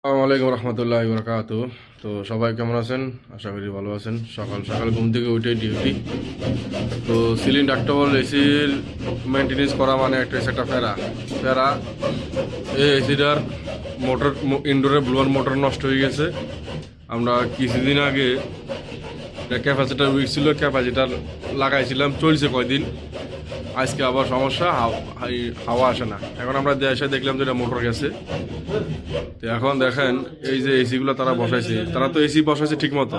আসসালামু আলাইকুম রহমতুল্লাহি ওয়া বারাকাতুহু। তো সবাই কেমন আছেন? আশা করি ভালো আছেন। সকাল সকাল ঘুম থেকে উঠে ডিউটি। তো সিলিং ডাক্তার এসির মেনটেনেন্স করা মানে একটা ফেরা ফেরা এই এসিটার মোটর ইনডোরে ব্লোয়ার মোটর নষ্ট হয়ে গেছে। আমরা কিছুদিন আগে ক্যাপাসিটার উইক ছিল, ক্যাপাসিটার লাগাইছিলাম, চলছে কয়দিন। আজকে আবার সমস্যা, হাওয়া আসে না। এখন আমরা এসে দেখলাম যে এটা মোটর গেছে। তো এখন দেখেন এই যে এসিগুলো তারা বসাইছে, তারা তো এসি বসাইছে ঠিক মতো।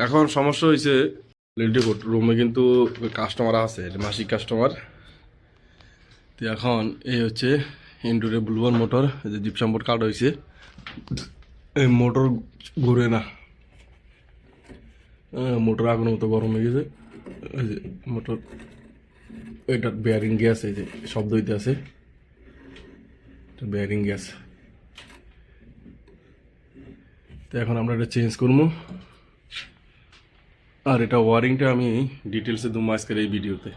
এখন সমস্যা হয়েছে লিল্টিপুট রুমে কিন্তু কাস্টমার আছে, মাসিক কাস্টমার। তো এখন এই হচ্ছে ইনডোরে ব্লুয়ার মোটর, এই যে জিপসাম বোর্ড কাট হয়েছে, এই মোটর ঘুরে না, মোটর আগুনের মতো গরম হয়ে গেছে। এই যে মোটর এটার বেয়ারিং গ্যাস, এই যে শব্দ হইতে আছে, বেয়ারিং গ্যাস। তো এখন আমরা এটা চেঞ্জ করবো। আর এটা ওয়ারিংটা আমি ডিটেলসে দেবো আজকের এই ভিডিওতে।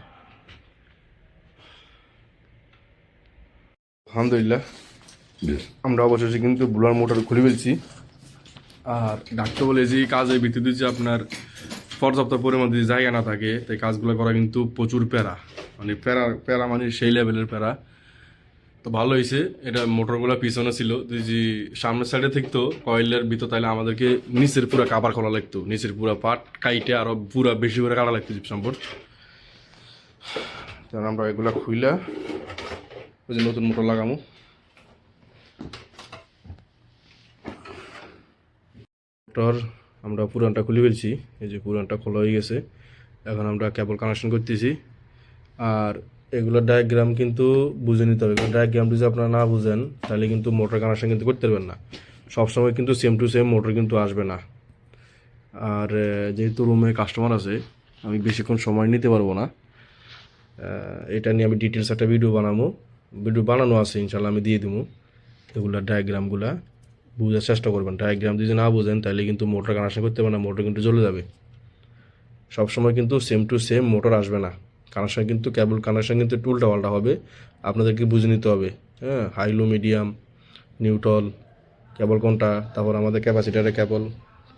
আলহামদুলিল্লাহ আমরা অবশেষে কিন্তু ব্লোয়ার মোটর খুলে ফেলছি। আর ডাক্তার বলে যে কাজের ভিত্তিতে যে আপনার পর্যাপ্ত পরিমাণ যদি জায়গা না থাকে, তাই কাজগুলো করা কিন্তু প্রচুর প্যারা, মানে প্যারা প্যারা মানে সেই লেভেলের প্যারা। তো ভালো হয়েছে, এটা মোটরগুলো পিছনে ছিল, যদি সামনের সাইডে থাকতো কয়েলের ভিতর, তাহলে আমাদেরকে নিচের পুরো কাভার খোলা লাগতো, নিচের পুরো পার্ট কাইটে আরো পুরো বেশি করে কাটা লাগতো জিপসাম বোর্ড। কারণ আমরা এগুলা খুইলা ওই যে নতুন মোটর লাগামো। মোটর আমরা পুরানটা খুলে ফেলছি, এই যে পুরানটা খোলা হয়ে গেছে। এখন আমরা কেবল কানেকশন করতেছি। আর এগুলোর ডায়াগ্রাম কিন্তু বুঝে নিতে হবে, কারণ ডায়াগ্রাম যদি আপনারা না বুঝেন তাহলে কিন্তু মোটর কানেকশন কিন্তু করতে পারবেন না। সবসময় কিন্তু সেম টু সেম মোটর কিন্তু আসবে না। আর যেহেতু রুমে কাস্টমার আছে, আমি বেশিক্ষণ সময় নিতে পারবো না। এটা নিয়ে আমি ডিটেলস একটা ভিডিও বানানো আছে, ইনশাল্লাহ আমি দিয়ে দেবো। এগুলোর ডায়াগ্রামগুলা বোঝার চেষ্টা করবেন। ডায়াগ্রাম যদি না বুঝেন তাহলে কিন্তু মোটর কানেকশন করতে পারবেন না, মোটর কিন্তু জ্বলে যাবে। সবসময় কিন্তু সেম টু সেম মোটর আসবে না, কানেকশান কিন্তু কেবল কানেকশান কিন্তু উল্টা পাল্টা হবে, আপনাদেরকে বুঝে নিতে হবে। হ্যাঁ, হাই লো মিডিয়াম নিউট্রাল কেবল কোনটা, তারপর আমাদের ক্যাপাসিটারের কেবল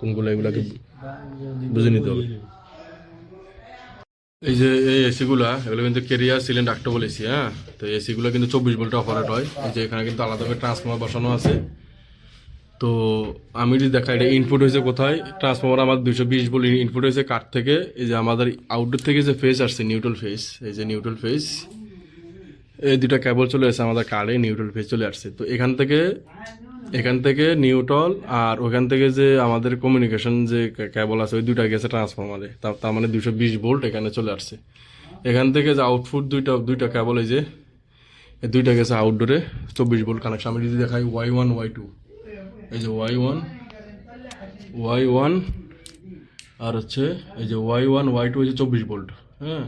কোনগুলো, এগুলোকে বুঝে নিতে হবে। এই যে এই এসিগুলা, এগুলো কিন্তু কেরিয়ার সিলিং ডাক্টেবল এসি। হ্যাঁ, তো এসিগুলো কিন্তু 24 ভোল্টে অপারেট হয়। এই যে এখানে কিন্তু আলাদা করে ট্রান্সফর্মার বসানো আছে। তো আমি যদি দেখা, এটা ইনপুট হয়েছে কোথায়, ট্রান্সফর্মার আমার 220 ভোল্ট ইনপুট হয়েছে কাঠ থেকে। এই যে আমাদের আউটডোর থেকে যে ফেস আসছে নিউট্রাল ফেস, এই যে নিউট্রাল ফেস, এই দুটা কেবল চলে আসছে আমাদের কার্ডে, নিউট্রাল ফেস চলে আসছে। তো এখান থেকে নিউট্রাল, আর ওখান থেকে যে আমাদের কমিউনিকেশন যে কেবল আছে, ওই দুইটা গেছে ট্রান্সফর্মারে। তার মানে 220 ভোল্ট এখানে চলে আসছে। এখান থেকে যে আউটপুট দুইটা কেবল, এই যে এই দুইটা গেছে আউটডোরে 24 ভোল্ট কানেকশন। আমি যদি দেখাই Y1 Y2, এই যে Y1 আর হচ্ছে এই যে Y1 Y2 হচ্ছে 24 ভোল্ট। হ্যাঁ,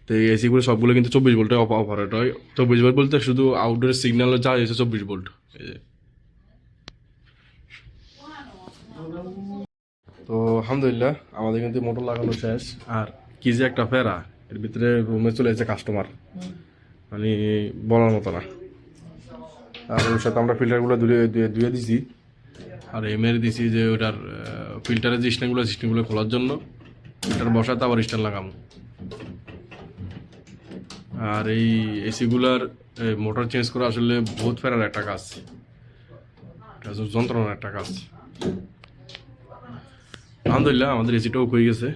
তো এই এসিগুলো সবগুলো কিন্তু 24 ভোল্টে অপারেট হয়। 24 ভোল্ট বলতে শুধু আউটডোরের সিগন্যালের চার্জ হচ্ছে 24 ভোল্ট। এই যে, তো আলহামদুলিল্লাহ আমাদের কিন্তু মোটর লাগানো শেষ। আর কি যে একটা ফেরা, এর ভিতরে রুমে চলে এসেছে কাস্টমার, মানে বলার মতো না। আর ওর সাথে আমরা ফিল্টারগুলো ধুয়ে দিছি, আর এমএর দিছি যে ওটার ফিল্টারের যে স্ট্যান্ডগুলো খোলার জন্য, ফিল্টার বসাতে আবার স্ট্যান্ড লাগাবো। আর এই এসিগুলার মোটর চেঞ্জ করা আসলে বহুত ফেরার একটা কাজ, যন্ত্রণার একটা কাজ। আলহামদুলিল্লাহ আমাদের এসিটাও হয়ে গেছে।